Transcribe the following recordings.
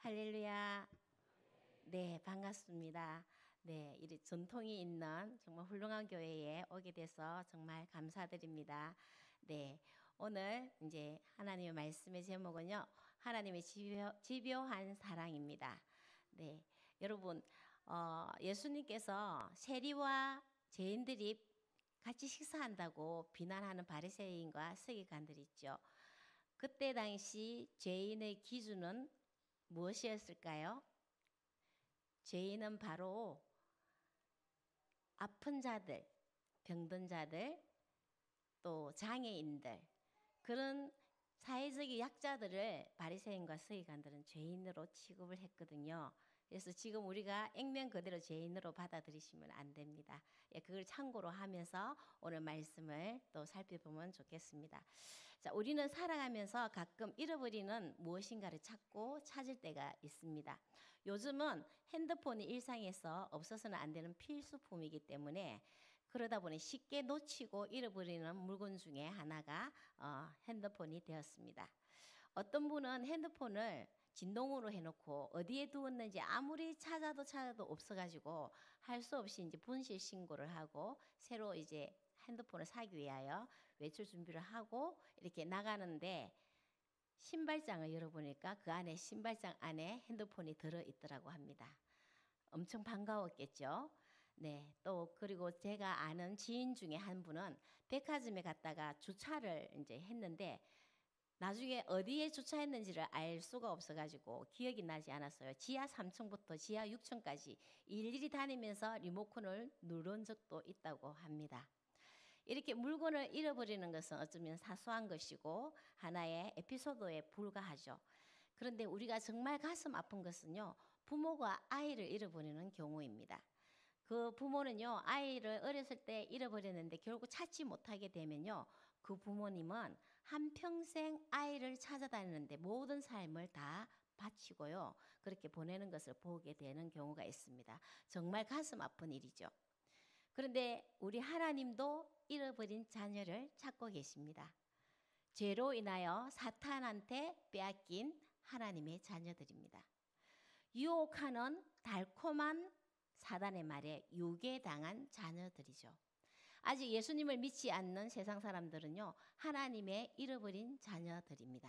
할렐루야. 네, 반갑습니다. 네, 이 전통이 있는 정말 훌륭한 교회에 오게 돼서 정말 감사드립니다. 네, 오늘 이제 하나님의 말씀의 제목은요, 하나님의 집요한 사랑입니다. 네, 여러분, 예수님께서 세리와 죄인들이 같이 식사한다고 비난하는 바리새인과 서기관들이 있죠. 그때 당시 죄인의 기준은 무엇이었을까요? 죄인은 바로 아픈 자들, 병든 자들, 또 장애인들, 그런 사회적인 약자들을 바리새인과 서기관들은 죄인으로 취급을 했거든요. 그래서 지금 우리가 액면 그대로 죄인으로 받아들이시면 안 됩니다. 예, 그걸 참고로 하면서 오늘 말씀을 또 살펴보면 좋겠습니다. 자, 우리는 살아가면서 가끔 잃어버리는 무엇인가를 찾을 때가 있습니다. 요즘은 핸드폰이 일상에서 없어서는 안 되는 필수품이기 때문에 그러다 보니 쉽게 놓치고 잃어버리는 물건 중에 하나가 핸드폰이 되었습니다. 어떤 분은 핸드폰을 진동으로 해놓고 어디에 두었는지 아무리 찾아도 없어가지고 할 수 없이 이제 분실 신고를 하고 새로 이제 핸드폰을 사기 위하여 외출 준비를 하고 이렇게 나가는데 신발장을 열어보니까 그 안에 신발장 안에 핸드폰이 들어있더라고 합니다. 엄청 반가웠겠죠. 네, 또 그리고 제가 아는 지인 중에 한 분은 백화점에 갔다가 주차를 이제 했는데 나중에 어디에 주차했는지를 알 수가 없어가지고 기억이 나지 않았어요. 지하 3층부터 지하 6층까지 일일이 다니면서 리모컨을 누른 적도 있다고 합니다. 이렇게 물건을 잃어버리는 것은 어쩌면 사소한 것이고 하나의 에피소드에 불과하죠. 그런데 우리가 정말 가슴 아픈 것은요, 부모가 아이를 잃어버리는 경우입니다. 그 부모는요, 아이를 어렸을 때 잃어버렸는데 결국 찾지 못하게 되면요, 그 부모님은 한평생 아이를 찾아다니는데 모든 삶을 다 바치고요, 그렇게 보내는 것을 보게 되는 경우가 있습니다. 정말 가슴 아픈 일이죠. 그런데 우리 하나님도 잃어버린 자녀를 찾고 계십니다. 죄로 인하여 사탄한테 빼앗긴 하나님의 자녀들입니다. 유혹하는 달콤한 사단의 말에 유괴당한 자녀들이죠. 아직 예수님을 믿지 않는 세상 사람들은요, 하나님의 잃어버린 자녀들입니다.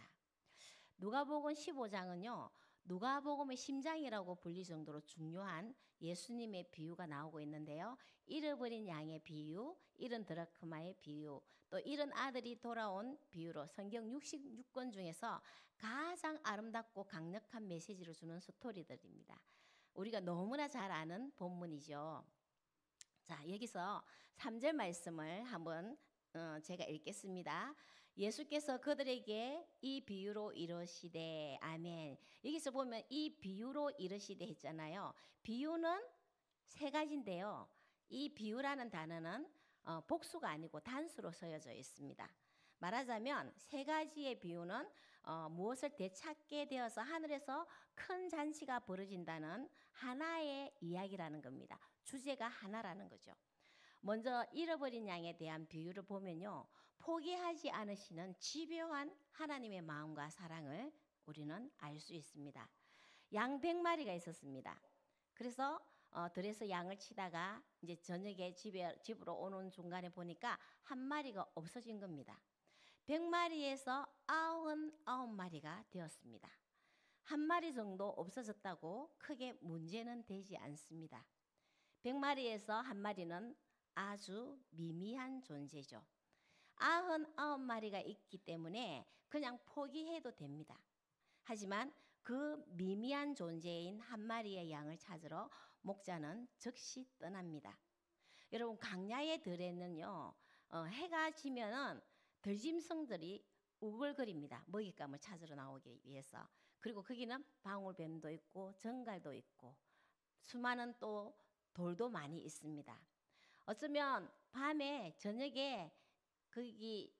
누가복음 15장은요, 누가복음의 심장이라고 불릴 정도로 중요한 예수님의 비유가 나오고 있는데요. 잃어버린 양의 비유, 잃은 드라크마의 비유, 또 잃은 아들이 돌아온 비유로 성경 66권 중에서 가장 아름답고 강력한 메시지를 주는 스토리들입니다. 우리가 너무나 잘 아는 본문이죠. 자, 여기서 3절 말씀을 한번 제가 읽겠습니다. 예수께서 그들에게 이 비유로 이르시되, 아멘. 여기서 보면 이 비유로 이르시되 했잖아요. 비유는 세 가지인데요. 이 비유라는 단어는 복수가 아니고 단수로 쓰여져 있습니다. 말하자면 세 가지의 비유는 무엇을 되찾게 되어서 하늘에서 큰 잔치가 벌어진다는 하나의 이야기라는 겁니다. 주제가 하나라는 거죠. 먼저 잃어버린 양에 대한 비유를 보면요, 포기하지 않으시는 집요한 하나님의 마음과 사랑을 우리는 알 수 있습니다. 양 100마리가 있었습니다. 그래서 들에서 양을 치다가 이제 저녁에 집으로 오는 중간에 보니까 한 마리가 없어진 겁니다. 100마리에서 99마리가 되었습니다. 한 마리 정도 없어졌다고 크게 문제는 되지 않습니다. 100마리에서 한 마리는 아주 미미한 존재죠. 99마리가 있기 때문에 그냥 포기해도 됩니다. 하지만 그 미미한 존재인 한 마리의 양을 찾으러 목자는 즉시 떠납니다. 여러분, 광야의 들에는요, 해가 지면은 들짐승들이 우글거립니다. 먹잇감을 찾으러 나오기 위해서. 그리고 거기는 방울뱀도 있고 정갈도 있고 수많은 또 돌도 많이 있습니다. 어쩌면 밤에 저녁에 거기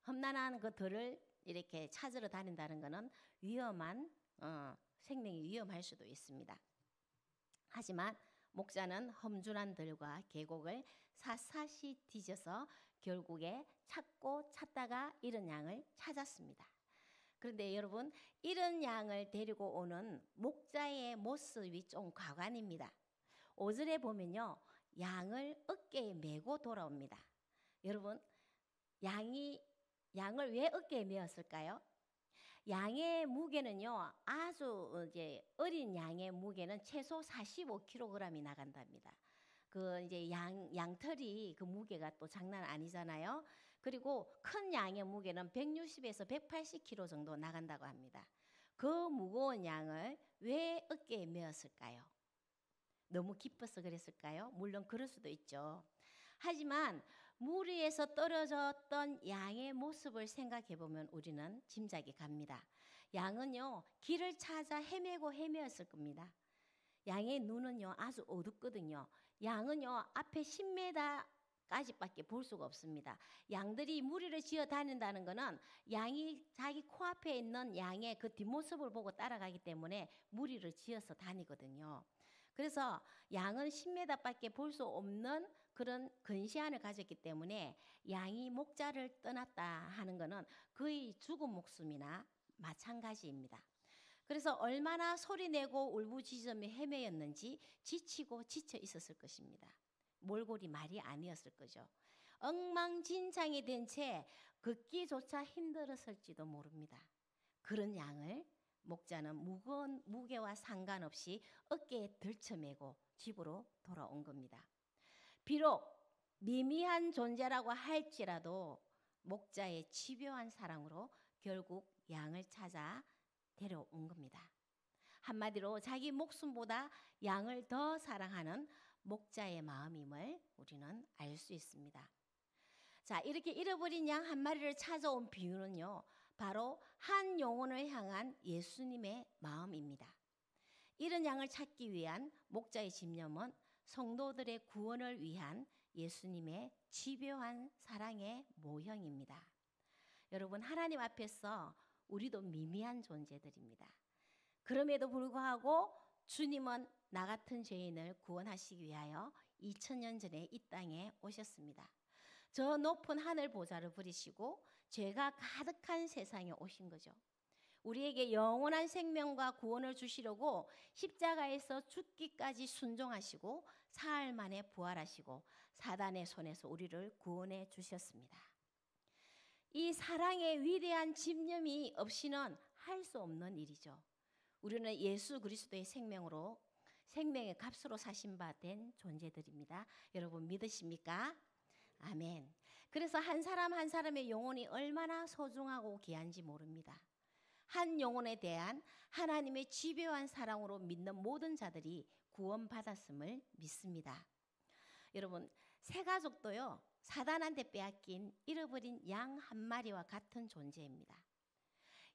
험난한 그 들을 이렇게 찾으러 다닌다는 것은 위험한 생명이 위험할 수도 있습니다. 하지만 목자는 험준한 들과 계곡을 샅샅이 뒤져서 결국에 찾다가 잃은 양을 찾았습니다. 그런데 여러분, 이런 양을 데리고 오는 목자의 모습이 좀 과관입니다. 5절에 보면요, 양을 어깨에 메고 돌아옵니다. 여러분, 양을 왜 어깨에 메었을까요? 양의 무게는요, 아주 이제 어린 양의 무게는 최소 45kg이 나간답니다. 그 이제 양털이 그 무게가 또 장난 아니잖아요. 그리고 큰 양의 무게는 160에서 180kg 정도 나간다고 합니다. 그 무거운 양을 왜 어깨에 메었을까요? 너무 기뻐서 그랬을까요? 물론 그럴 수도 있죠. 하지만 물 위에서 떨어졌던 양의 모습을 생각해 보면 우리는 짐작이 갑니다. 양은요, 길을 찾아 헤매고 헤매었을 겁니다. 양의 눈은요, 아주 어둡거든요. 양은요, 앞에 10m까지밖에 볼 수가 없습니다. 양들이 무리를 지어 다닌다는 것은 양이 자기 코앞에 있는 양의 그 뒷모습을 보고 따라가기 때문에 무리를 지어서 다니거든요. 그래서 양은 10m밖에 볼 수 없는 그런 근시안을 가졌기 때문에 양이 목자를 떠났다 하는 것은 거의 죽은 목숨이나 마찬가지입니다. 그래서 얼마나 소리내고 울부짖으며 헤매였는지 지치고 지쳐 있었을 것입니다. 몰골이 말이 아니었을 거죠. 엉망진창이 된 채 걷기조차 힘들었을지도 모릅니다. 그런 양을 목자는 무거운 무게와 상관없이 어깨에 들쳐매고 집으로 돌아온 겁니다. 비록 미미한 존재라고 할지라도 목자의 집요한 사랑으로 결국 양을 찾아 데려온 겁니다. 한마디로 자기 목숨보다 양을 더 사랑하는 목자의 마음임을 우리는 알 수 있습니다. 자, 이렇게 잃어버린 양 한 마리를 찾아온 비유는요, 바로 한 영혼을 향한 예수님의 마음입니다. 이런 양을 찾기 위한 목자의 집념은 성도들의 구원을 위한 예수님의 집요한 사랑의 모형입니다. 여러분, 하나님 앞에서 우리도 미미한 존재들입니다. 그럼에도 불구하고 주님은 나 같은 죄인을 구원하시기 위하여 2000년 전에 이 땅에 오셨습니다. 저 높은 하늘 보좌를 부리시고 죄가 가득한 세상에 오신 거죠. 우리에게 영원한 생명과 구원을 주시려고 십자가에서 죽기까지 순종하시고 사흘 만에 부활하시고 사단의 손에서 우리를 구원해 주셨습니다. 이 사랑의 위대한 집념이 없이는 할 수 없는 일이죠. 우리는 예수 그리스도의 생명으로 생명의 값으로 사신 바 된 존재들입니다. 여러분 믿으십니까? 아멘. 그래서 한 사람 한 사람의 영혼이 얼마나 소중하고 귀한지 모릅니다. 한 영혼에 대한 하나님의 집요한 사랑으로 믿는 모든 자들이 구원받았음을 믿습니다. 여러분, 새 가족도요, 사단한테 빼앗긴 잃어버린 양 한 마리와 같은 존재입니다.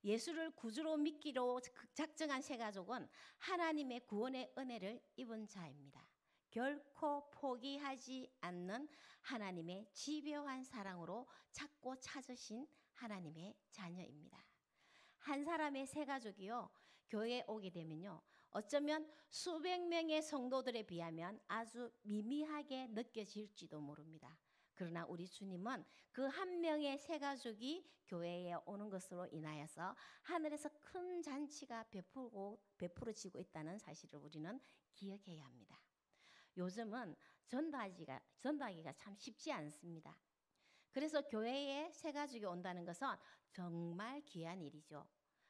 예수를 구주로 믿기로 작정한 새 가족은 하나님의 구원의 은혜를 입은 자입니다. 결코 포기하지 않는 하나님의 집요한 사랑으로 찾고 찾으신 하나님의 자녀입니다. 한 사람의 새 가족이요, 교회에 오게 되면요, 어쩌면 수백 명의 성도들에 비하면 아주 미미하게 느껴질지도 모릅니다. 그러나 우리 주님은 그 한 명의 새 가족이 교회에 오는 것으로 인하여서 하늘에서 큰 잔치가 베풀어지고 있다는 사실을 우리는 기억해야 합니다. 요즘은 전도하기가 참 쉽지 않습니다. 그래서 교회에 새 가족이 온다는 것은 정말 귀한 일이죠.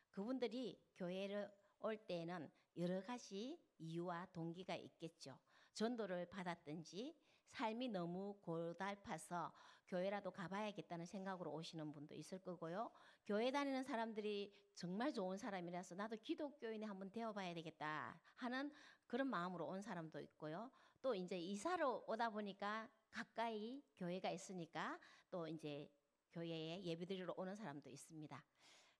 그분들이 교회를 올 때에는 여러 가지 이유와 동기가 있겠죠. 전도를 받았든지 삶이 너무 고달파서 교회라도 가봐야겠다는 생각으로 오시는 분도 있을 거고요. 교회 다니는 사람들이 정말 좋은 사람이라서 나도 기독교인이 한번 되어봐야 되겠다 하는 그런 마음으로 온 사람도 있고요. 또 이제 이사로 오다 보니까 가까이 교회가 있으니까 또 이제 교회에 예배드리러 오는 사람도 있습니다.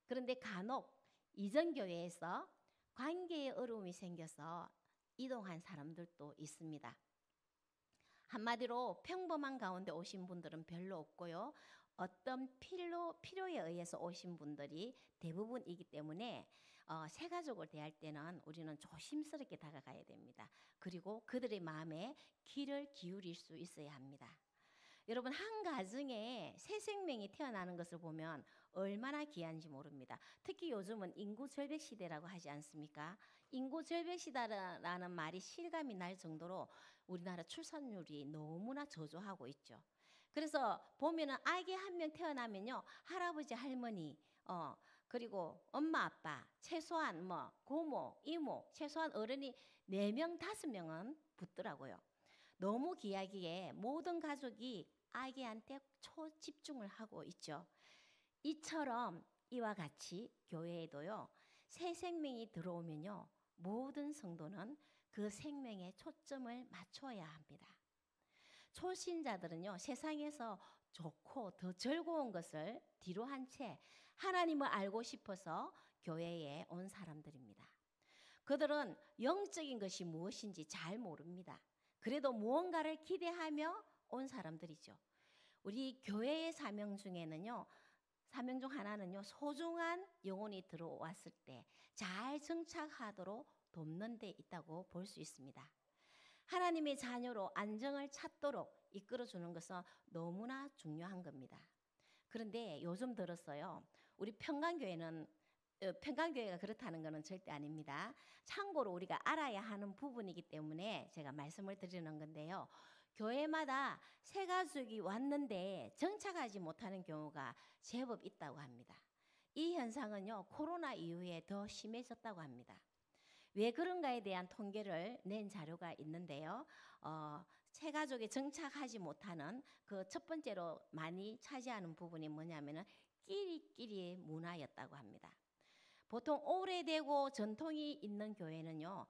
그런데 간혹 이전 교회에서 관계의 어려움이 생겨서 이동한 사람들도 있습니다. 한마디로 평범한 가운데 오신 분들은 별로 없고요. 어떤 필요에 의해서 오신 분들이 대부분이기 때문에 새 가족을 대할 때는 우리는 조심스럽게 다가가야 됩니다. 그리고 그들의 마음에 귀를 기울일 수 있어야 합니다. 여러분 한 가정에 새 생명이 태어나는 것을 보면 얼마나 귀한지 모릅니다. 특히 요즘은 인구 절벽 시대라고 하지 않습니까? 인구 절벽 시대라는 말이 실감이 날 정도로 우리나라 출산율이 너무나 저조하고 있죠. 그래서 보면은 아기 한 명 태어나면요, 할아버지 할머니 그리고 엄마 아빠 최소한 뭐 고모 이모 최소한 어른이 4명 5명은 붙더라고요. 너무 귀하기에 모든 가족이 아기한테 초집중을 하고 있죠. 이처럼 이와 같이 교회에도요, 새 생명이 들어오면요, 모든 성도는 그 생명에 초점을 맞춰야 합니다. 초신자들은요, 세상에서 좋고 더 즐거운 것을 뒤로 한 채 하나님을 알고 싶어서 교회에 온 사람들입니다. 그들은 영적인 것이 무엇인지 잘 모릅니다. 그래도 무언가를 기대하며 온 사람들이죠. 우리 교회의 사명 중에는요, 사명 중 하나는요, 소중한 영혼이 들어왔을 때 잘 정착하도록 돕는 데 있다고 볼 수 있습니다. 하나님의 자녀로 안정을 찾도록 이끌어주는 것은 너무나 중요한 겁니다. 그런데 요즘 들었어요. 우리 평강교회가 그렇다는 것은 절대 아닙니다. 참고로 우리가 알아야 하는 부분이기 때문에 제가 말씀을 드리는 건데요. 교회마다 새 가족이 왔는데 정착하지 못하는 경우가 제법 있다고 합니다. 이 현상은요, 코로나 이후에 더 심해졌다고 합니다. 왜 그런가에 대한 통계를 낸 자료가 있는데요. 새 가족에 정착하지 못하는 그 첫 번째로 많이 차지하는 부분이 뭐냐면은 끼리끼리의 문화였다고 합니다. 보통 오래되고 전통이 있는 교회는요,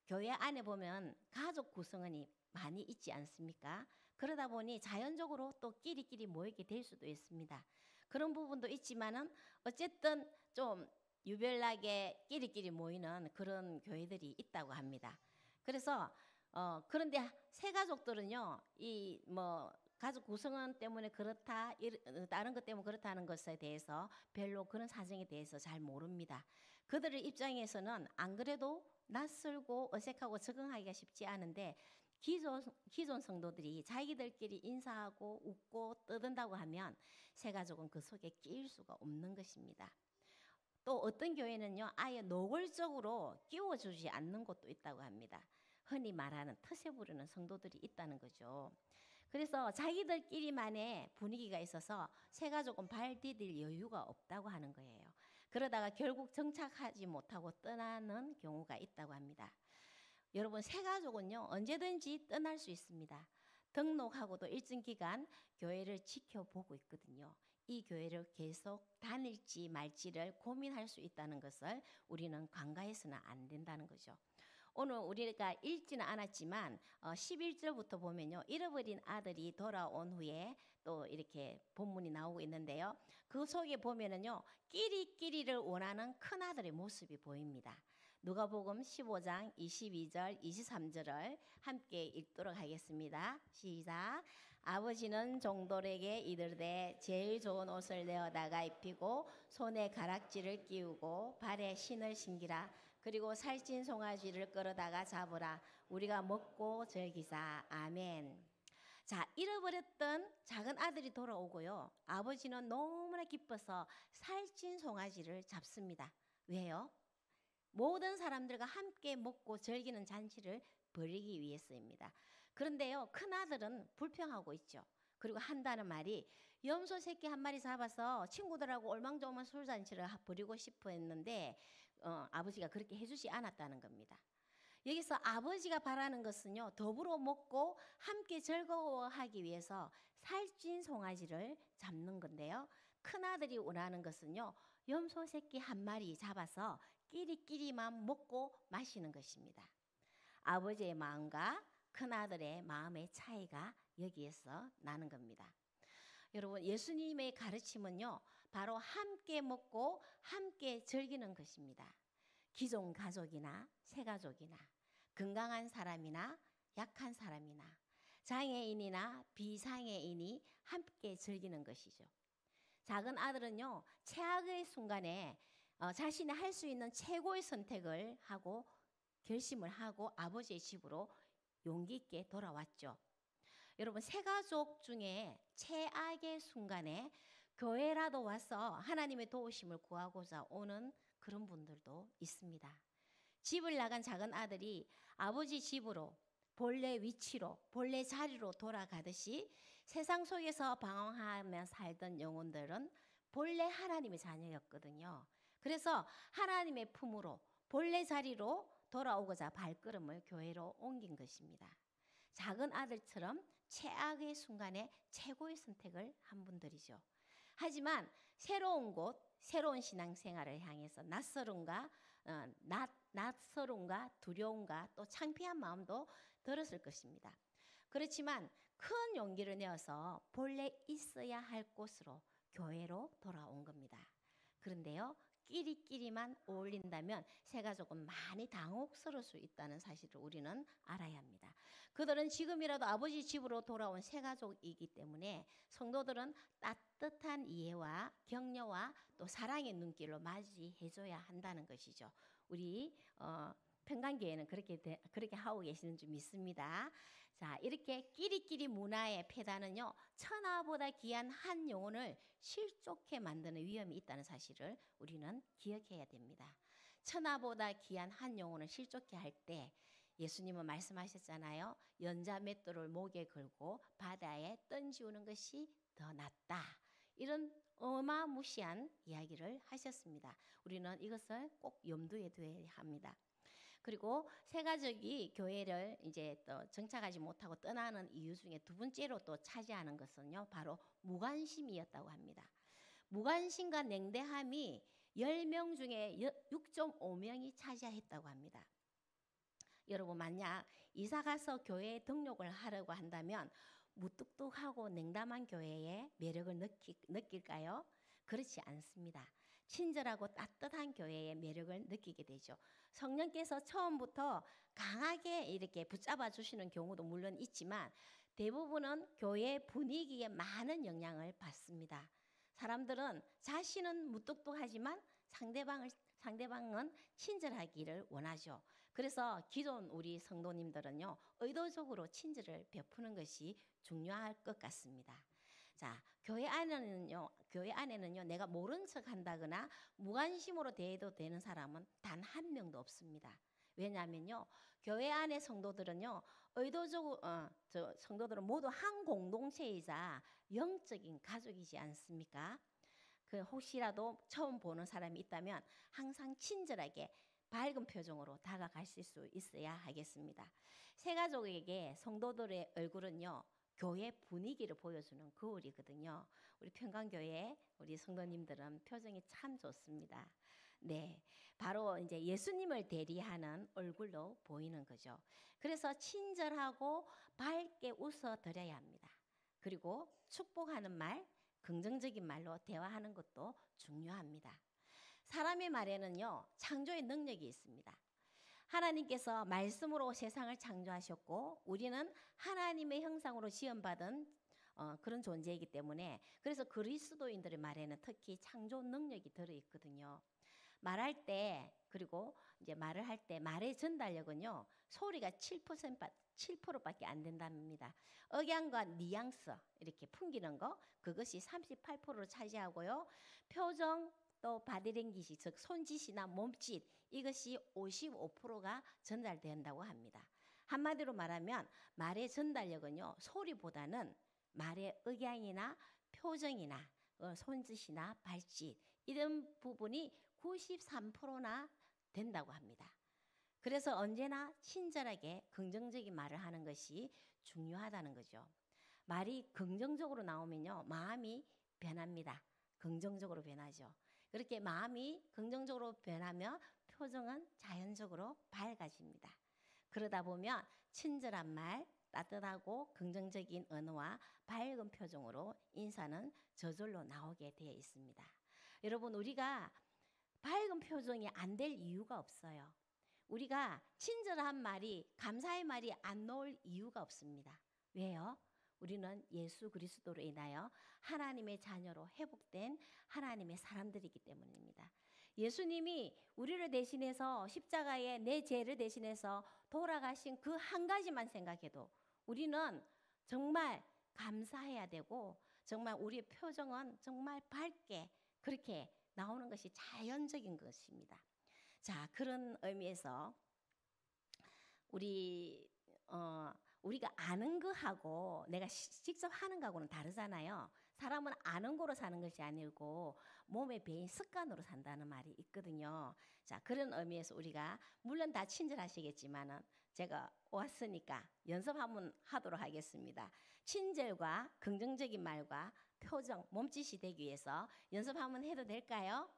교회 안에 보면 가족 구성원이 많이 있지 않습니까? 그러다 보니 자연적으로 또 끼리끼리 모이게 될 수도 있습니다. 그런 부분도 있지만은 어쨌든 좀 유별나게 끼리끼리 모이는 그런 교회들이 있다고 합니다. 그래서 그런데 새 가족들은요, 이 뭐 가족 구성원 때문에 그렇다, 다른 것 때문에 그렇다는 것에 대해서 별로 그런 사정에 대해서 잘 모릅니다. 그들의 입장에서는 안 그래도 낯설고 어색하고 적응하기가 쉽지 않은데 기존 성도들이 자기들끼리 인사하고 웃고 떠든다고 하면 새 가족은 그 속에 끼일 수가 없는 것입니다. 또 어떤 교회는요, 아예 노골적으로 끼워주지 않는 곳도 있다고 합니다. 흔히 말하는 터세 부르는 성도들이 있다는 거죠. 그래서 자기들끼리만의 분위기가 있어서 새 가족은 발 디딜 여유가 없다고 하는 거예요. 그러다가 결국 정착하지 못하고 떠나는 경우가 있다고 합니다. 여러분, 새 가족은요, 언제든지 떠날 수 있습니다. 등록하고도 일정 기간 교회를 지켜보고 있거든요. 이 교회를 계속 다닐지 말지를 고민할 수 있다는 것을 우리는 간과해서는 안 된다는 거죠. 오늘 우리가 읽지는 않았지만 11절부터 보면요, 잃어버린 아들이 돌아온 후에 또 이렇게 본문이 나오고 있는데요. 그 속에 보면은요, 끼리끼리를 원하는 큰아들의 모습이 보입니다. 누가복음 15장 22절 23절을 함께 읽도록 하겠습니다. 시작. 아버지는 종들에게 이르되 제일 좋은 옷을 내어다가 입히고 손에 가락지를 끼우고 발에 신을 신기라. 그리고 살찐 송아지를 끌어다가 잡으라. 우리가 먹고 즐기자. 아멘. 자, 잃어버렸던 작은 아들이 돌아오고요, 아버지는 너무나 기뻐서 살찐 송아지를 잡습니다. 왜요? 모든 사람들과 함께 먹고 즐기는 잔치를 벌이기 위해서입니다. 그런데요, 큰아들은 불평하고 있죠. 그리고 한다는 말이 염소 새끼 한 마리 잡아서 친구들하고 얼망좋은 술잔치를 벌이고 싶어 했는데 아버지가 그렇게 해주지 않았다는 겁니다. 여기서 아버지가 바라는 것은요, 더불어 먹고 함께 즐거워하기 위해서 살찐 송아지를 잡는 건데요, 큰아들이 원하는 것은요, 염소 새끼 한 마리 잡아서 끼리끼리만 먹고 마시는 것입니다. 아버지의 마음과 큰아들의 마음의 차이가 여기에서 나는 겁니다. 여러분, 예수님의 가르침은요, 바로 함께 먹고 함께 즐기는 것입니다. 기존 가족이나 새 가족이나 건강한 사람이나 약한 사람이나 장애인이나 비장애인이 함께 즐기는 것이죠. 작은 아들은요, 최악의 순간에 자신이 할 수 있는 최고의 선택을 하고 결심을 하고 아버지의 집으로 용기 있게 돌아왔죠. 여러분 새가족 중에 최악의 순간에 교회라도 와서 하나님의 도우심을 구하고자 오는 그런 분들도 있습니다. 집을 나간 작은 아들이 아버지 집으로 본래 위치로 본래 자리로 돌아가듯이 세상 속에서 방황하며 살던 영혼들은 본래 하나님의 자녀였거든요. 그래서 하나님의 품으로 본래 자리로 돌아오고자 발걸음을 교회로 옮긴 것입니다. 작은 아들처럼 최악의 순간에 최고의 선택을 한 분들이죠. 하지만 새로운 곳, 새로운 신앙생활을 향해서 낯설음과 두려움과 또 창피한 마음도 들었을 것입니다. 그렇지만 큰 용기를 내어서 본래 있어야 할 곳으로 교회로 돌아온 겁니다. 그런데요, 끼리끼리만 어울린다면 새가족은 많이 당혹스러울 수 있다는 사실을 우리는 알아야 합니다. 그들은 지금이라도 아버지 집으로 돌아온 새가족이기 때문에 성도들은 따뜻한 이해와 격려와 또 사랑의 눈길로 맞이해줘야 한다는 것이죠. 우리 평강교회는 그렇게 하고 계시는 줄 믿습니다. 자, 이렇게 끼리끼리 문화의 폐단은요, 천하보다 귀한 한 영혼을 실족해 만드는 위험이 있다는 사실을 우리는 기억해야 됩니다. 천하보다 귀한 한 영혼을 실족해 할 때 예수님은 말씀하셨잖아요. 연자 맷돌을 목에 걸고 바다에 던지우는 것이 더 낫다. 이런 어마무시한 이야기를 하셨습니다. 우리는 이것을 꼭 염두에 두어야 합니다. 그리고 새가족이 교회를 이제 또 정착하지 못하고 떠나는 이유 중에 두 번째로 또 차지하는 것은요, 바로 무관심이었다고 합니다. 무관심과 냉대함이 10명 중에 6.5명이 차지했다고 합니다. 여러분, 만약 이사가서 교회에 등록을 하려고 한다면 무뚝뚝하고 냉담한 교회의 매력을 느낄까요? 그렇지 않습니다. 친절하고 따뜻한 교회의 매력을 느끼게 되죠. 성령께서 처음부터 강하게 이렇게 붙잡아 주시는 경우도 물론 있지만 대부분은 교회 분위기에 많은 영향을 받습니다. 사람들은 자신은 무뚝뚝하지만 상대방은 친절하기를 원하죠. 그래서 기존 우리 성도님들은요, 의도적으로 친절을 베푸는 것이 중요할 것 같습니다. 자, 교회 안에는요, 내가 모른 척 한다거나 무관심으로 대해도 되는 사람은 단 한 명도 없습니다. 왜냐하면요, 교회 안의 성도들은요, 성도들은 모두 한 공동체이자 영적인 가족이지 않습니까? 혹시라도 처음 보는 사람이 있다면 항상 친절하게 밝은 표정으로 다가갈 수 있어야 하겠습니다. 새가족에게 성도들의 얼굴은요, 교회 분위기를 보여주는 거울이거든요. 우리 평강교회 우리 성도님들은 표정이 참 좋습니다. 네, 바로 이제 예수님을 대리하는 얼굴로 보이는 거죠. 그래서 친절하고 밝게 웃어 드려야 합니다. 그리고 축복하는 말, 긍정적인 말로 대화하는 것도 중요합니다. 사람의 말에는요, 창조의 능력이 있습니다. 하나님께서 말씀으로 세상을 창조하셨고 우리는 하나님의 형상으로 지음받은 그런 존재이기 때문에, 그래서 그리스도인들의 말에는 특히 창조 능력이 들어있거든요. 말할 때, 그리고 이제 말을 할 때 말의 전달력은요, 소리가 7%밖에 안 된답니다. 억양과 뉘앙스 이렇게 풍기는 거, 그것이 38%를 차지하고요. 표정 또 바디랭귀지, 즉 손짓이나 몸짓, 이것이 55%가 전달된다고 합니다. 한마디로 말하면 말의 전달력은요, 소리보다는 말의 억양이나 표정이나 손짓이나 발짓, 이런 부분이 93%나 된다고 합니다. 그래서 언제나 친절하게 긍정적인 말을 하는 것이 중요하다는 거죠. 말이 긍정적으로 나오면요, 마음이 변합니다. 긍정적으로 변하죠. 그렇게 마음이 긍정적으로 변하며 표정은 자연적으로 밝아집니다. 그러다 보면 친절한 말, 따뜻하고 긍정적인 언어와 밝은 표정으로 인사는 저절로 나오게 되어 있습니다. 여러분, 우리가 밝은 표정이 안 될 이유가 없어요. 우리가 친절한 말이, 감사의 말이 안 나올 이유가 없습니다. 왜요? 우리는 예수 그리스도로 인하여 하나님의 자녀로 회복된 하나님의 사람들이기 때문입니다. 예수님이 우리를 대신해서 십자가에 내 죄를 대신해서 돌아가신 그 한 가지만 생각해도 우리는 정말 감사해야 되고 정말 우리의 표정은 정말 밝게 그렇게 나오는 것이 자연적인 것입니다. 자, 그런 의미에서 우리 우리가 아는 거하고 내가 직접 하는 거하고는 다르잖아요. 사람은 아는 거로 사는 것이 아니고 몸에 배인 습관으로 산다는 말이 있거든요. 자, 그런 의미에서 우리가 물론 다 친절하시겠지만은 제가 왔으니까 연습 한번 하도록 하겠습니다. 친절과 긍정적인 말과 표정, 몸짓이 되기 위해서 연습 한번 해도 될까요?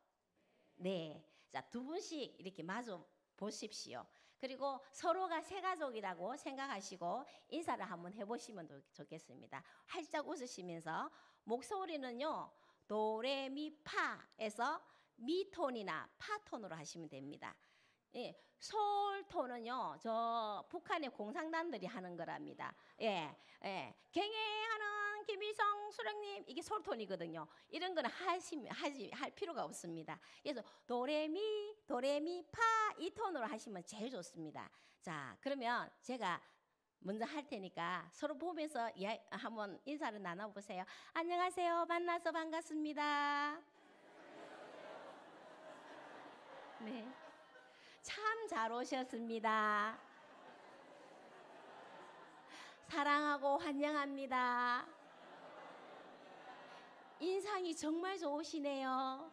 네. 자, 두 분씩 이렇게 마주 보십시오. 그리고 서로가 새 가족이라고 생각하시고 인사를 한번 해보시면 좋겠습니다. 활짝 웃으시면서 목소리는요, 도레미파에서 미톤이나 파톤으로 하시면 됩니다. 예, 솔톤은요, 저 북한의 공산당들이 하는 거랍니다. 예, 예, 경애하는 김일성 수령님 이게 솔톤이거든요. 이런 거는 할 필요가 없습니다. 그래서 도레미파 이 톤으로 하시면 제일 좋습니다. 자, 그러면 제가 먼저 할 테니까 서로 보면서 한번 인사를 나눠보세요. 안녕하세요. 만나서 반갑습니다. 네. 참 잘 오셨습니다. 사랑하고 환영합니다. 인상이 정말 좋으시네요.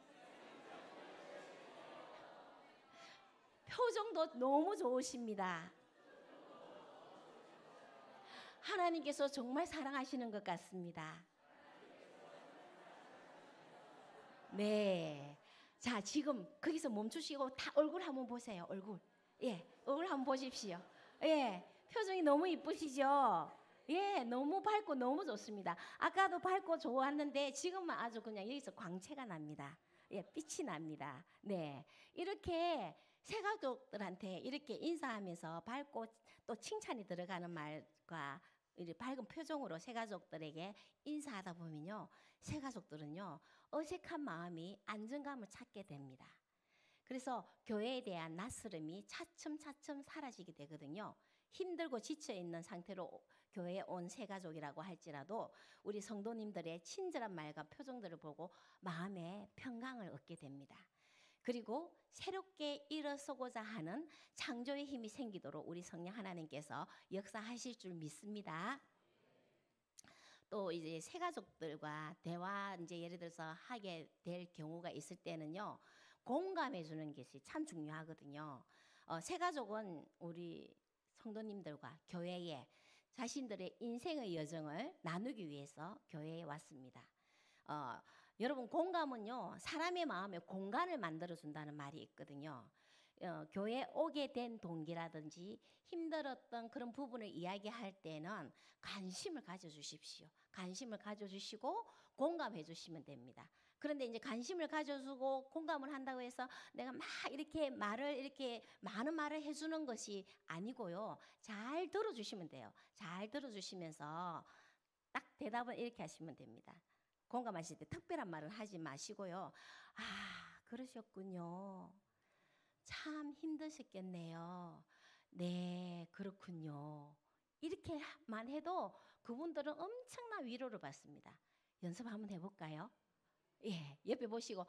표정도 너무 좋으십니다. 하나님께서 정말 사랑하시는 것 같습니다. 네. 자, 지금 거기서 멈추시고 다 얼굴 한번 보세요. 얼굴. 예, 얼굴 한번 보십시오. 예, 표정이 너무 이쁘시죠? 예, 너무 밝고 너무 좋습니다. 아까도 밝고 좋았는데 지금은 아주 그냥 여기서 광채가 납니다. 예, 빛이 납니다. 네, 이렇게 새 가족들한테 이렇게 인사하면서 밝고 또 칭찬이 들어가는 말과 이렇게 밝은 표정으로 새 가족들에게 인사하다 보면요, 새 가족들은요 어색한 마음이 안정감을 찾게 됩니다. 그래서 교회에 대한 낯설음이 차츰차츰 사라지게 되거든요. 힘들고 지쳐있는 상태로 교회에 온 새 가족이라고 할지라도 우리 성도님들의 친절한 말과 표정들을 보고 마음에 평강을 얻게 됩니다. 그리고 새롭게 일어서고자 하는 창조의 힘이 생기도록 우리 성령 하나님께서 역사하실 줄 믿습니다. 또 이제 새 가족들과 대화 이제 예를 들어서 하게 될 경우가 있을 때는요, 공감해 주는 것이 참 중요하거든요. 새 가족은 우리 성도님들과 교회에 자신들의 인생의 여정을 나누기 위해서 교회에 왔습니다. 여러분, 공감은요, 사람의 마음에 공간을 만들어 준다는 말이 있거든요. 교회에 오게 된 동기라든지 힘들었던 그런 부분을 이야기할 때는 관심을 가져주십시오. 관심을 가져주시고 공감해 주시면 됩니다. 그런데 이제 관심을 가져주고 공감을 한다고 해서 내가 막 이렇게 많은 말을 해주는 것이 아니고요. 잘 들어주시면 돼요. 잘 들어주시면서 딱 대답을 이렇게 하시면 됩니다. 공감하실 때 특별한 말을 하지 마시고요. 아, 그러셨군요. 참 힘드셨겠네요. 네, 그렇군요. 이렇게만 해도 그분들은 엄청난 위로를 받습니다. 연습 한번 해볼까요? 예, 옆에 보시고,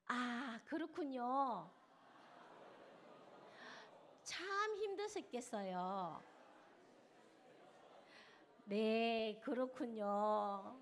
아, 그렇군요. 참 힘드셨겠어요. 네, 그렇군요.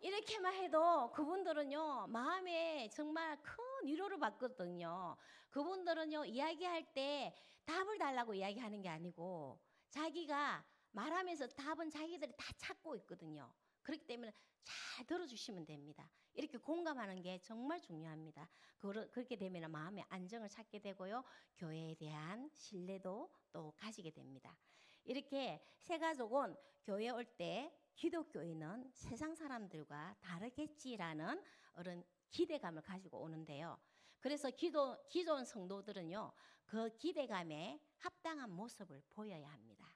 이렇게만 해도 그분들은요, 마음에 정말 큰 위로를 받거든요. 그분들은요, 이야기할 때 답을 달라고 이야기하는 게 아니고 자기가 말하면서 답은 자기들이 다 찾고 있거든요. 그렇기 때문에 잘 들어주시면 됩니다. 이렇게 공감하는 게 정말 중요합니다. 그렇게 되면 마음의 안정을 찾게 되고요, 교회에 대한 신뢰도 또 가지게 됩니다. 이렇게 새 가족은 교회에 올 때 기독교인은 세상 사람들과 다르겠지라는 그런 기대감을 가지고 오는데요. 그래서 기존 성도들은요, 그 기대감에 합당한 모습을 보여야 합니다.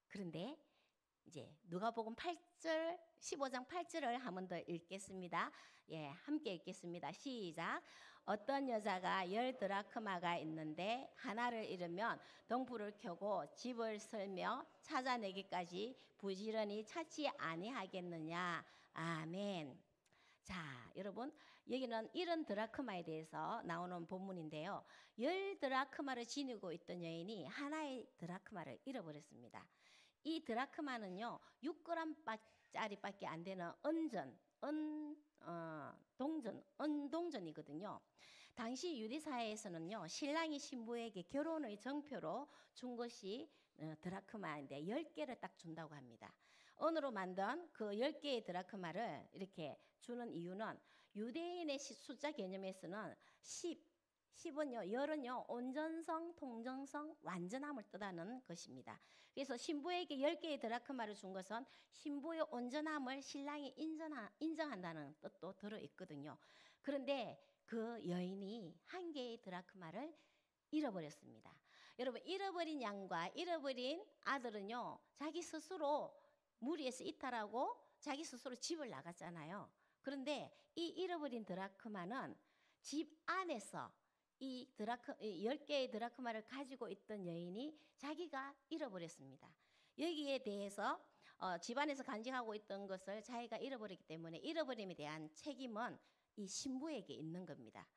그런데 이제 누가복음 8절 15장 8절을 한 번 더 읽겠습니다. 예, 함께 읽겠습니다. 시작. 어떤 여자가 10드라크마가 있는데 하나를 잃으면 동불을 켜고 집을 쓸며 찾아내기까지 부지런히 찾지 아니하겠느냐. 아멘. 자, 여러분, 여기는 잃은 드라크마에 대해서 나오는 본문인데요. 10드라크마를 지니고 있던 여인이 하나의 드라크마를 잃어버렸습니다. 이 드라크마는요, 6g짜리밖에 안 되는 은동전이거든요. 당시 유대 사회에서는요, 신랑이 신부에게 결혼의 정표로 준 것이 드라크마인데 10개를 딱 준다고 합니다. 은으로 만든 그 10개의 드라크마를 이렇게 주는 이유는 유대인의 숫자 개념에서는 10은요, 열은요, 온전성, 통정성, 완전함을 뜻하는 것입니다. 그래서 신부에게 10개의 드라크마를 준 것은 신부의 온전함을 신랑이 인정한다는 뜻도 들어있거든요. 그런데 그 여인이 한 개의 드라크마를 잃어버렸습니다. 여러분, 잃어버린 양과 잃어버린 아들은요, 자기 스스로 무리에서 이탈하고 자기 스스로 집을 나갔잖아요. 그런데 이 잃어버린 드라크마는 집 안에서 이 10개의 드라크마를 가지고 있던 여인이 자기가 잃어버렸습니다. 여기에 대해서 집안에서 간직하고 있던 것을 자기가 잃어버렸기 때문에 잃어버림에 대한 책임은 이 신부에게 있는 겁니다.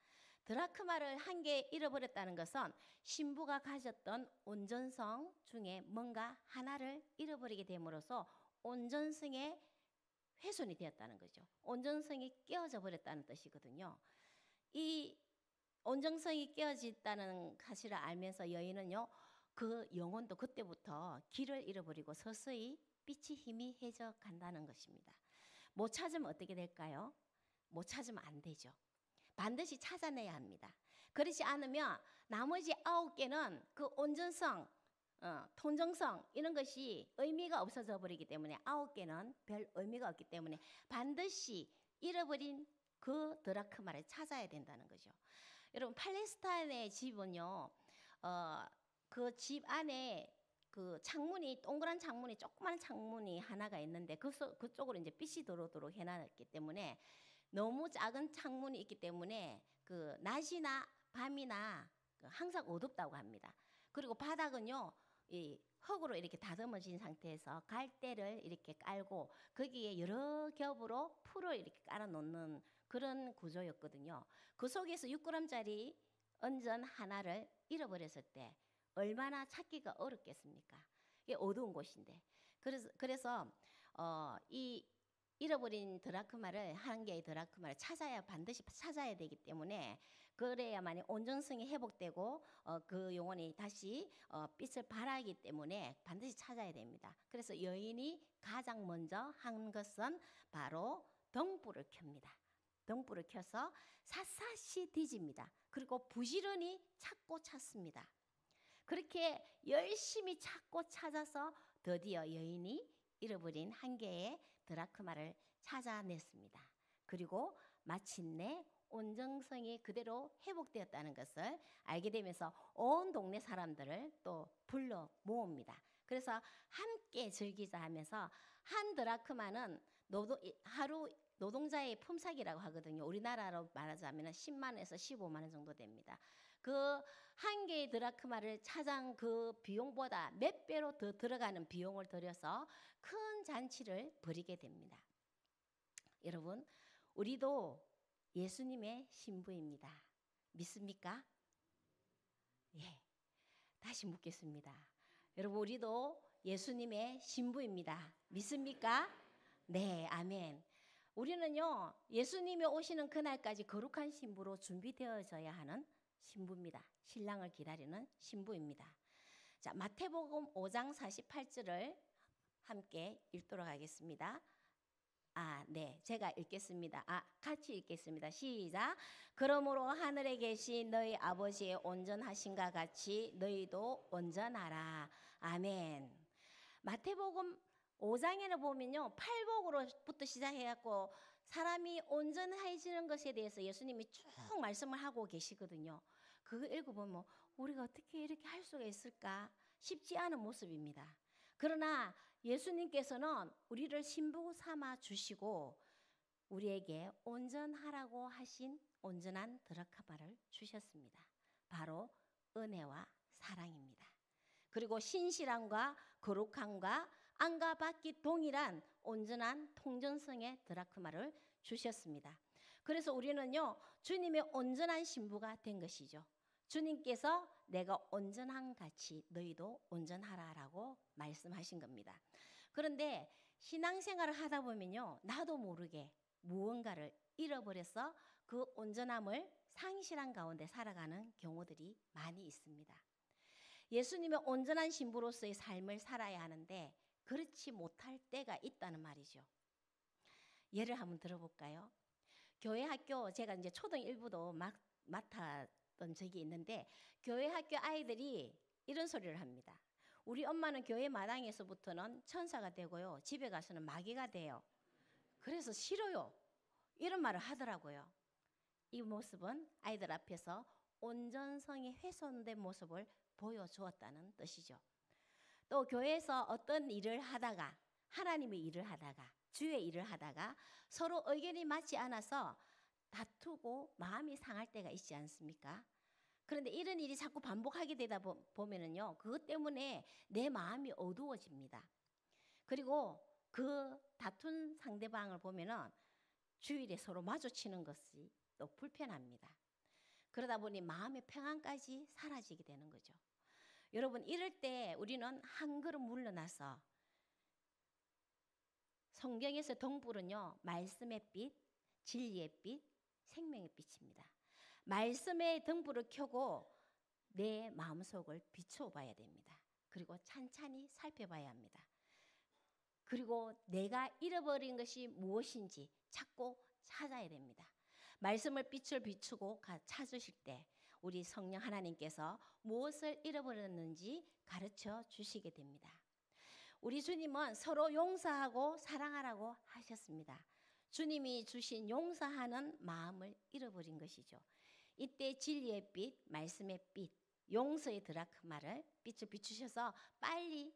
드라크마를 한 개 잃어버렸다는 것은 신부가 가졌던 온전성 중에 뭔가 하나를 잃어버리게 됨으로써 온전성의 훼손이 되었다는 거죠. 온전성이 깨어져 버렸다는 뜻이거든요. 이 온전성이 깨어졌다는 사실을 알면서 여인은요, 그 영혼도 그때부터 길을 잃어버리고 서서히 빛이 희미해져 간다는 것입니다. 못 찾으면 어떻게 될까요? 못 찾으면 안 되죠. 반드시 찾아내야 합니다. 그렇지 않으면 나머지 9개는 그 온전성, 통정성 이런 것이 의미가 없어져 버리기 때문에 9개는 별 의미가 없기 때문에 반드시 잃어버린 그 드라크마를 찾아야 된다는 거죠. 여러분, 팔레스타인의 집은요, 그 집 안에 그 창문이 동그란 창문이 조그만 창문이 하나가 있는데 그쪽으로 이제 빛이 들어오도록 해놨기 때문에 너무 작은 창문이 있기 때문에 그 낮이나 밤이나 항상 어둡다고 합니다. 그리고 바닥은요, 이 흙으로 이렇게 다듬어진 상태에서 갈대를 이렇게 깔고 거기에 여러 겹으로 풀을 이렇게 깔아 놓는 그런 구조였거든요. 그 속에서 6g짜리 은전 하나를 잃어버렸을 때 얼마나 찾기가 어렵겠습니까? 이게 어두운 곳인데. 그래서 이 잃어버린 드라크마를 한 개의 드라크마를 반드시 찾아야 되기 때문에 그래야만이 온전성이 회복되고 그 영혼이 다시 빛을 발하기 때문에 반드시 찾아야 됩니다. 그래서 여인이 가장 먼저 한 것은 바로 등불을 켭니다. 등불을 켜서 샅샅이 뒤집니다. 그리고 부지런히 찾고 찾습니다. 그렇게 열심히 찾고 찾아서 드디어 여인이 잃어버린 한 개의 드라크마를 찾아냈습니다. 그리고 마침내 온전성이 그대로 회복되었다는 것을 알게 되면서 온 동네 사람들을 또 불러 모읍니다. 그래서 함께 즐기자 하면서 한 드라크마는 하루 노동자의 품삯이라고 하거든요. 우리나라로 말하자면 10만 원에서 15만 원 정도 됩니다. 그 한 개의 드라크마를 찾은 그 비용보다 몇 배로 더 들어가는 비용을 들여서 큰 잔치를 벌이게 됩니다. 여러분, 우리도 예수님의 신부입니다. 믿습니까? 예. 다시 묻겠습니다. 여러분, 우리도 예수님의 신부입니다. 믿습니까? 네, 아멘. 우리는요, 예수님이 오시는 그날까지 거룩한 신부로 준비되어져야 하는 신부입니다. 신랑을 기다리는 신부입니다. 자, 마태복음 5장 48절을 함께 읽도록 하겠습니다. 네, 제가 읽겠습니다. 같이 읽겠습니다. 시작. 그러므로 하늘에 계신 너희 아버지의 온전하신가 같이 너희도 온전하라. 아멘. 마태복음 5장에는 보면요, 팔복으로부터 시작해갖고 사람이 온전해지는 것에 대해서 예수님이 쭉 말씀을 하고 계시거든요. 그거 읽어보면 우리가 어떻게 이렇게 할 수가 있을까 싶지 않은 모습입니다. 그러나 예수님께서는 우리를 신부 삼아 주시고 우리에게 온전하라고 하신 온전한 드라크마를 주셨습니다. 바로 은혜와 사랑입니다. 그리고 신실함과 거룩함과 안과 밖이 동일한 온전한 통전성의 드라크마를 주셨습니다. 그래서 우리는요, 주님의 온전한 신부가 된 것이죠. 주님께서 내가 온전한 같이 너희도 온전하라라고 말씀하신 겁니다. 그런데 신앙생활을 하다 보면요, 나도 모르게 무언가를 잃어버려서 그 온전함을 상실한 가운데 살아가는 경우들이 많이 있습니다. 예수님의 온전한 신부로서의 삶을 살아야 하는데 그렇지 못할 때가 있다는 말이죠. 예를 한번 들어볼까요? 교회 학교, 제가 이제 초등 1부도 맡았던 적이 있는데 교회 학교 아이들이 이런 소리를 합니다. 우리 엄마는 교회 마당에서부터는 천사가 되고요, 집에 가서는 마귀가 돼요. 그래서 싫어요. 이런 말을 하더라고요. 이 모습은 아이들 앞에서 온전성이 훼손된 모습을 보여주었다는 뜻이죠. 또 교회에서 어떤 일을 하다가, 하나님의 일을 하다가, 주의 일을 하다가 서로 의견이 맞지 않아서 다투고 마음이 상할 때가 있지 않습니까? 그런데 이런 일이 자꾸 반복하게 되다 보면은요, 그것 때문에 내 마음이 어두워집니다. 그리고 그 다툰 상대방을 보면은 주일에 서로 마주치는 것이 또 불편합니다. 그러다 보니 마음의 평안까지 사라지게 되는 거죠. 여러분, 이럴 때 우리는 한 걸음 물러나서, 성경에서 등불은요, 말씀의 빛, 진리의 빛, 생명의 빛입니다. 말씀의 등불을 켜고 내 마음속을 비춰봐야 됩니다. 그리고 찬찬히 살펴봐야 합니다. 그리고 내가 잃어버린 것이 무엇인지 찾고 찾아야 됩니다. 말씀을 빛을 비추고 찾으실 때 우리 성령 하나님께서 무엇을 잃어버렸는지 가르쳐 주시게 됩니다. 우리 주님은 서로 용서하고 사랑하라고 하셨습니다. 주님이 주신 용서하는 마음을 잃어버린 것이죠. 이때 진리의 빛, 말씀의 빛, 용서의 드라크마를 빛을 비추셔서 빨리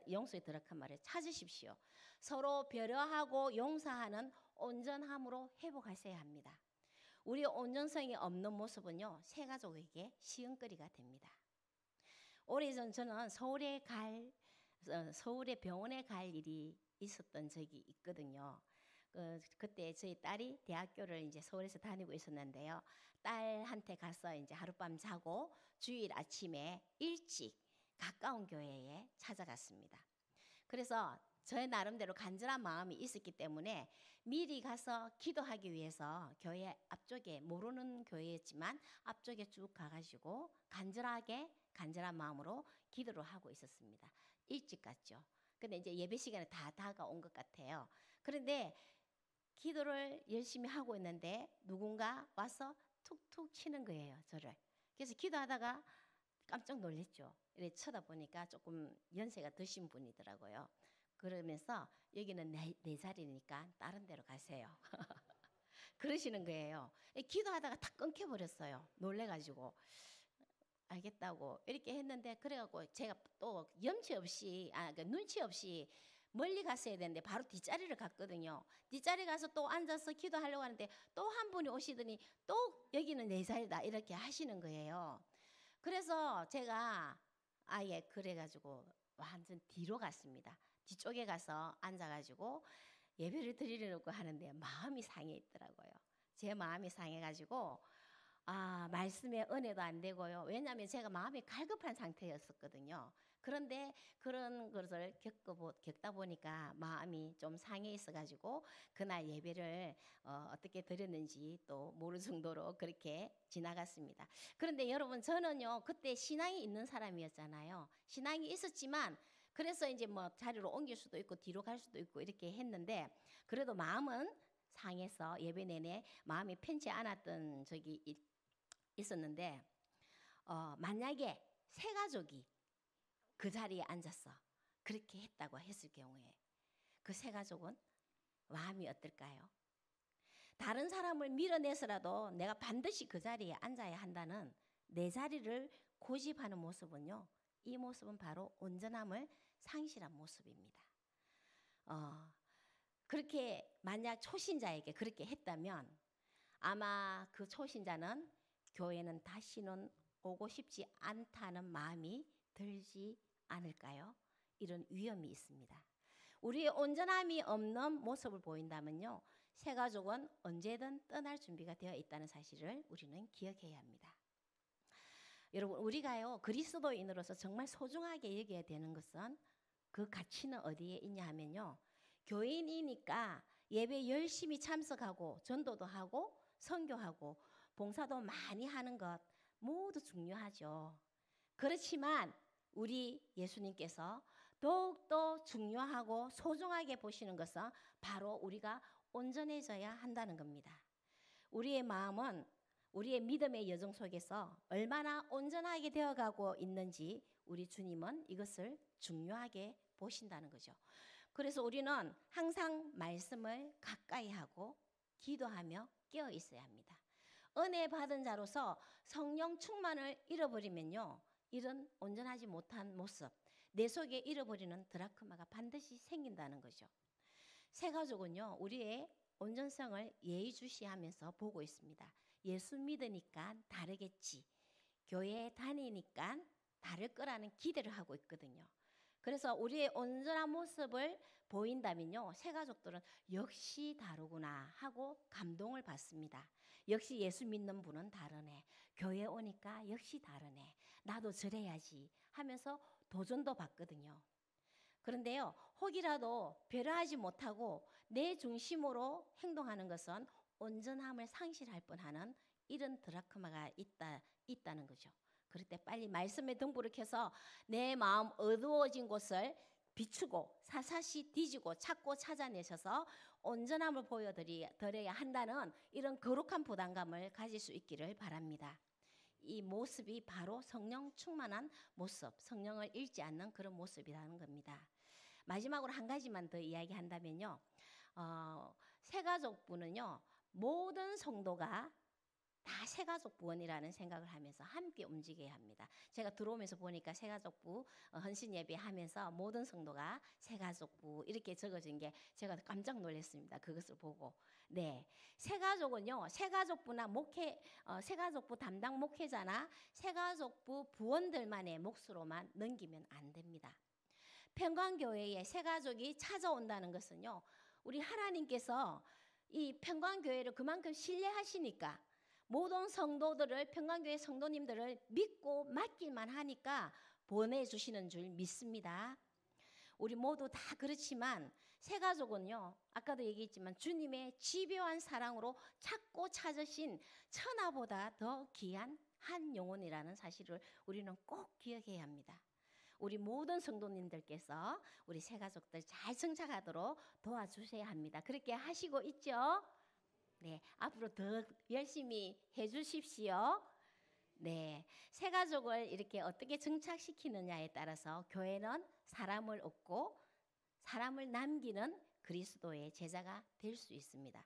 용서의 드라크마를 찾으십시오. 서로 배려하고 용서하는 온전함으로 회복하셔야 합니다. 우리 온전성이 없는 모습은요, 새 가족에게 시험거리가 됩니다. 오래전 저는 서울에 병원에 갈 일이 있었던 적이 있거든요. 그때 저희 딸이 대학교를 이제 서울에서 다니고 있었는데요. 딸한테 가서 이제 하룻밤 자고 주일 아침에 일찍 가까운 교회에 찾아갔습니다. 그래서 저의 나름대로 간절한 마음이 있었기 때문에 미리 가서 기도하기 위해서 교회 앞쪽에, 모르는 교회였지만 앞쪽에 쭉 가가지고 간절한 마음으로 기도를 하고 있었습니다. 일찍 갔죠. 근데 이제 예배 시간에 다 다가온 것 같아요. 그런데 기도를 열심히 하고 있는데 누군가 와서 툭툭 치는 거예요, 저를. 그래서 기도하다가 깜짝 놀랐죠. 이렇게 쳐다보니까 조금 연세가 드신 분이더라고요. 그러면서 여기는 내 자리니까 다른 데로 가세요. 그러시는 거예요. 기도하다가 다 끊겨버렸어요. 놀래가지고. 알겠다고 이렇게 했는데, 그래갖고 제가 또 눈치 없이 멀리 갔어야 되는데 바로 뒷자리를 갔거든요. 뒷자리 가서 또 앉아서 기도하려고 하는데 또 한 분이 오시더니 또 여기는 내 자리다 이렇게 하시는 거예요. 그래서 제가 그래가지고 완전 뒤로 갔습니다. 뒤쪽에 가서 앉아가지고 예배를 드리려고 하는데 마음이 상해 있더라고요. 제 마음이 상해가지고 말씀의 은혜도 안 되고요. 왜냐하면 제가 마음이 갈급한 상태였었거든요. 그런데 그런 것을 겪다 보니까 마음이 좀 상해 있어가지고 그날 예배를 어떻게 드렸는지 또 모를 정도로 그렇게 지나갔습니다. 그런데 여러분, 저는요 그때 신앙이 있는 사람이었잖아요. 신앙이 있었지만 그래서 이제 뭐 자리로 옮길 수도 있고 뒤로 갈 수도 있고 이렇게 했는데, 그래도 마음은 상해서 예배 내내 마음이 편치 않았던 적이 있었는데, 만약에 새 가족이 그 자리에 앉아서 그렇게 했다고 했을 경우에 그 새 가족은 마음이 어떨까요? 다른 사람을 밀어내서라도 내가 반드시 그 자리에 앉아야 한다는 내 자리를 고집하는 모습은요, 이 모습은 바로 온전함을 상실한 모습입니다. 어, 그렇게 만약 초신자에게 그렇게 했다면 아마 그 초신자는 교회는 다시는 오고 싶지 않다는 마음이 들지 않을까요? 이런 위험이 있습니다. 우리의 온전함이 없는 모습을 보인다면요, 새 가족은 언제든 떠날 준비가 되어 있다는 사실을 우리는 기억해야 합니다. 여러분, 우리가요 그리스도인으로서 정말 소중하게 여겨야 되는 것은 그 가치는 어디에 있냐 하면요, 교인이니까 예배 열심히 참석하고 전도도 하고 선교하고 봉사도 많이 하는 것 모두 중요하죠. 그렇지만 우리 예수님께서 더욱더 중요하고 소중하게 보시는 것은 바로 우리가 온전해져야 한다는 겁니다. 우리의 마음은 우리의 믿음의 여정 속에서 얼마나 온전하게 되어가고 있는지 우리 주님은 이것을 중요하게 보신다는 거죠. 그래서 우리는 항상 말씀을 가까이 하고 기도하며 깨어 있어야 합니다. 은혜 받은 자로서 성령 충만을 잃어버리면요, 이런 온전하지 못한 모습, 내 속에 잃어버리는 드라크마가 반드시 생긴다는 거죠. 새 가족은요, 우리의 온전성을 예의주시하면서 보고 있습니다. 예수 믿으니까 다르겠지, 교회에 다니니까 다를 거라는 기대를 하고 있거든요. 그래서 우리의 온전한 모습을 보인다면요, 새 가족들은 역시 다르구나 하고 감동을 받습니다. 역시 예수 믿는 분은 다르네, 교회 오니까 역시 다르네, 나도 저래야지 하면서 도전도 받거든요. 그런데요, 혹이라도 배려하지 못하고 내 중심으로 행동하는 것은 온전함을 상실할 뻔하는 이런 드라크마가 있다는 거죠. 그럴 때 빨리 말씀의 등불을 켜서 내 마음 어두워진 곳을 비추고 사사시 뒤지고 찾고 찾아내셔서 온전함을 보여드려야 한다는 이런 거룩한 부담감을 가질 수 있기를 바랍니다. 이 모습이 바로 성령 충만한 모습, 성령을 잃지 않는 그런 모습이라는 겁니다. 마지막으로 한 가지만 더 이야기한다면요, 새가족부는요, 모든 성도가 다 새가족부원이라는 생각을 하면서 함께 움직여야 합니다. 제가 들어오면서 보니까 새가족부 헌신 예배하면서 모든 성도가 새가족부 이렇게 적어진 게 제가 깜짝 놀랐습니다. 그것을 보고. 네, 새가족은요, 새가족부나 새가족부 담당 목회자나 새가족부 부원들만의 몫으로만 넘기면 안 됩니다. 평강교회에 새가족이 찾아온다는 것은요, 우리 하나님께서 이 평강교회를 그만큼 신뢰하시니까 모든 성도들을, 평강교회 성도님들을 믿고 맡길만 하니까 보내주시는 줄 믿습니다. 우리 모두 다 그렇지만 새가족은요, 아까도 얘기했지만 주님의 집요한 사랑으로 찾고 찾으신 천하보다 더 귀한 한 영혼이라는 사실을 우리는 꼭 기억해야 합니다. 우리 모든 성도님들께서 우리 새가족들 잘 정착하도록 도와주셔야 합니다. 그렇게 하시고 있죠? 네, 앞으로 더 열심히 해주십시오. 네, 새가족을 이렇게 어떻게 정착시키느냐에 따라서 교회는 사람을 얻고 사람을 남기는 그리스도의 제자가 될 수 있습니다.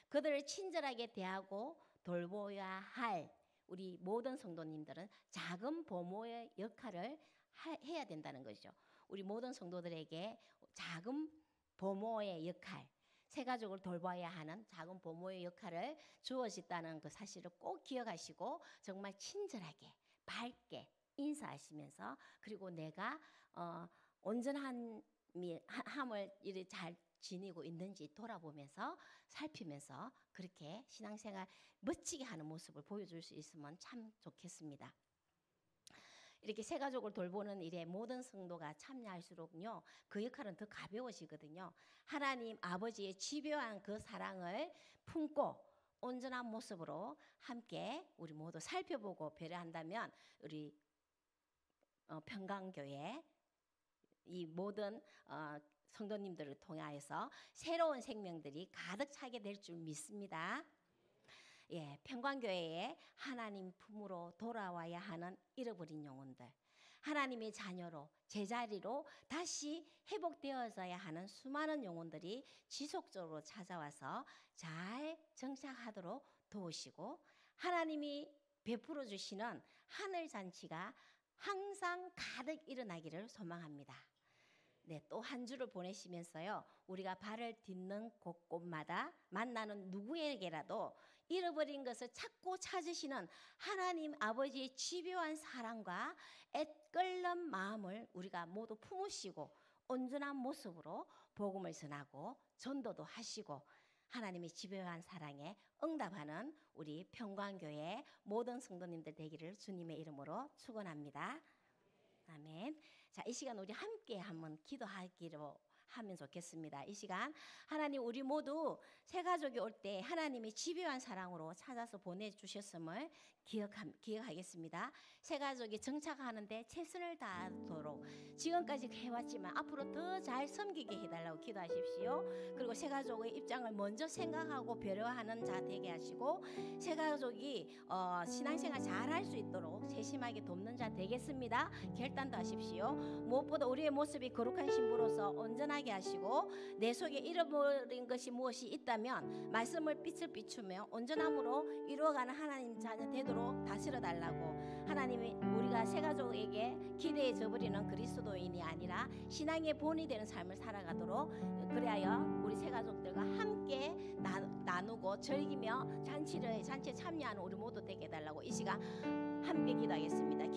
그들을 친절하게 대하고 돌보아야 할 우리 모든 성도님들은 작은 보모의 역할을 해야 된다는 거죠. 우리 모든 성도들에게 작은 보모의 역할, 새가족을 돌봐야 하는 작은 보모의 역할을 주어졌다는 그 사실을 꼭 기억하시고 정말 친절하게 밝게 인사하시면서, 그리고 내가 온전함을 이렇게 잘 지니고 있는지 돌아보면서 살피면서 그렇게 신앙생활 멋지게 하는 모습을 보여줄 수 있으면 참 좋겠습니다. 이렇게 새가족을 돌보는 일에 모든 성도가 참여할수록요, 그 역할은 더 가벼워지거든요. 하나님 아버지의 집요한 그 사랑을 품고 온전한 모습으로 함께 우리 모두 살펴보고 배려한다면 우리 평강교회 이 모든 성도님들을 통하여서 새로운 생명들이 가득 차게 될 줄 믿습니다. 예, 평강교회에 하나님 품으로 돌아와야 하는 잃어버린 영혼들, 하나님의 자녀로 제자리로 다시 회복되어져야 하는 수많은 영혼들이 지속적으로 찾아와서 잘 정착하도록 도우시고, 하나님이 베풀어 주시는 하늘 잔치가 항상 가득 일어나기를 소망합니다. 네, 또 한 주를 보내시면서요. 우리가 발을 딛는 곳곳마다 만나는 누구에게라도 잃어버린 것을 찾고 찾으시는 하나님 아버지의 집요한 사랑과 애끓는 마음을 우리가 모두 품으시고 온전한 모습으로 복음을 전하고 전도도 하시고 하나님의 집요한 사랑에 응답하는 우리 평광교회 모든 성도님들 되기를 주님의 이름으로 축원합니다. 아멘. 자, 이 시간 우리 함께 한번 기도하기로 하면 좋겠습니다. 이 시간 하나님 우리 모두 새 가족이 올 때 하나님이 집요한 사랑으로 찾아서 보내주셨음을 기억하겠습니다. 새 가족이 정착하는데 최선을 다하도록 지금까지 해왔지만 앞으로 더 잘 섬기게 해달라고 기도하십시오. 그리고 새 가족의 입장을 먼저 생각하고 배려하는 자 되게 하시고 새 가족이 신앙생활 잘할 수 있도록 세심하게 돕는 자 되겠습니다. 결단도 하십시오. 무엇보다 우리의 모습이 거룩한 신부로서 온전하게 하시고 내 속에 잃어버린 것이 무엇이 있다면 말씀을 빛을 비추며 온전함으로 이루어가는 하나님 자녀 되도록 다스려 달라고 하나님이 우리가 새 가족에게 기대에 져버리는 그리스도인이 아니라 신앙의 본이 되는 삶을 살아가도록 그래야 우리 새 가족들과 함께 나누고 즐기며 잔치에 참여하는 우리 모두 되게 해달라고 이 시간 함께 기도하겠습니다.